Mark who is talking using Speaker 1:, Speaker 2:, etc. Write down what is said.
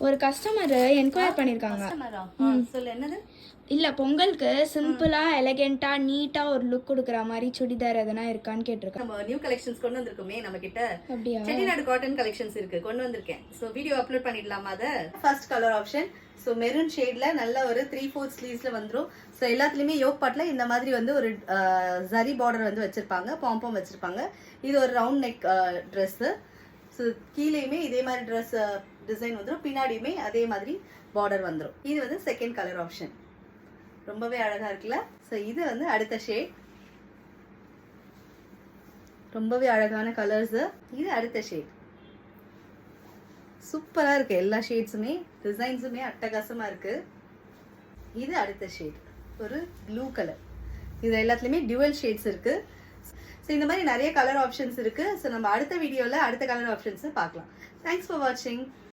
Speaker 1: ஒரு customer enquire பண்ணிருக்காங்க.
Speaker 2: சொல்லு என்னது?
Speaker 1: இல்ல பொங்கலுக்கு சிம்பிளா எலிகென்ட்டா நீட்டா ஒரு லுக் கொடுக்குற மாதிரி சுடிதார் எதனா இருக்கான்னு கேட்டிருக்காங்க.
Speaker 2: நம்ம நியூ கலெக்ஷன்ஸ் கொண்டு வந்திருக்கோமே நம்ம கிட்ட.
Speaker 1: அப்படியா?
Speaker 2: செட்டிநாடு காட்டன் கலெக்ஷன்ஸ் இருக்கு, கொண்டு வந்திருக்கேன். சோ வீடியோ அப்லோட் பண்ணிடலாமா? அத first colour option. So maroon ஷேட்ல நல்ல ஒரு 3/4 ஸ்லீவ்ஸ்ல வந்துரும். சோ எல்லாத்துலயுமே யோக் பார்ட்ல இந்த மாதிரி வந்து ஒரு ஜரி பார்டர் வந்து வச்சிருப்பாங்க, பாம்பம் வச்சிருப்பாங்க. இது ஒரு ரவுண்ட் நெக் Dress. ஸோ கீழேயுமே இதே மாதிரி ட்ரெஸ் டிசைன் வந்துடும், பின்னாடியுமே அதே மாதிரி பார்டர் வந்துடும். இது வந்து செகண்ட் கலர் ஆப்ஷன், ரொம்பவே அழகா இருக்குல்ல. ஸோ இது வந்து அடுத்த ஷேட், ரொம்பவே அழகான கலர்ஸ். இது அடுத்த ஷேட், சூப்பரா இருக்கு. எல்லா ஷேட்ஸுமே டிசைன்ஸுமே அட்டகாசமா இருக்கு. இது அடுத்த ஷேட், ஒரு ப்ளூ கலர். இது எல்லாத்துலயுமே டியூவல் ஷேட்ஸ் இருக்கு. ஸோ இந்த மாதிரி நிறைய கலர் ஆப்ஷன்ஸ் இருக்கு. ஸோ நம்ம அடுத்த வீடியோல அடுத்த கலர் ஆப்ஷன்ஸ் பார்க்கலாம். தேங்க்ஸ் ஃபார் வாட்சிங்.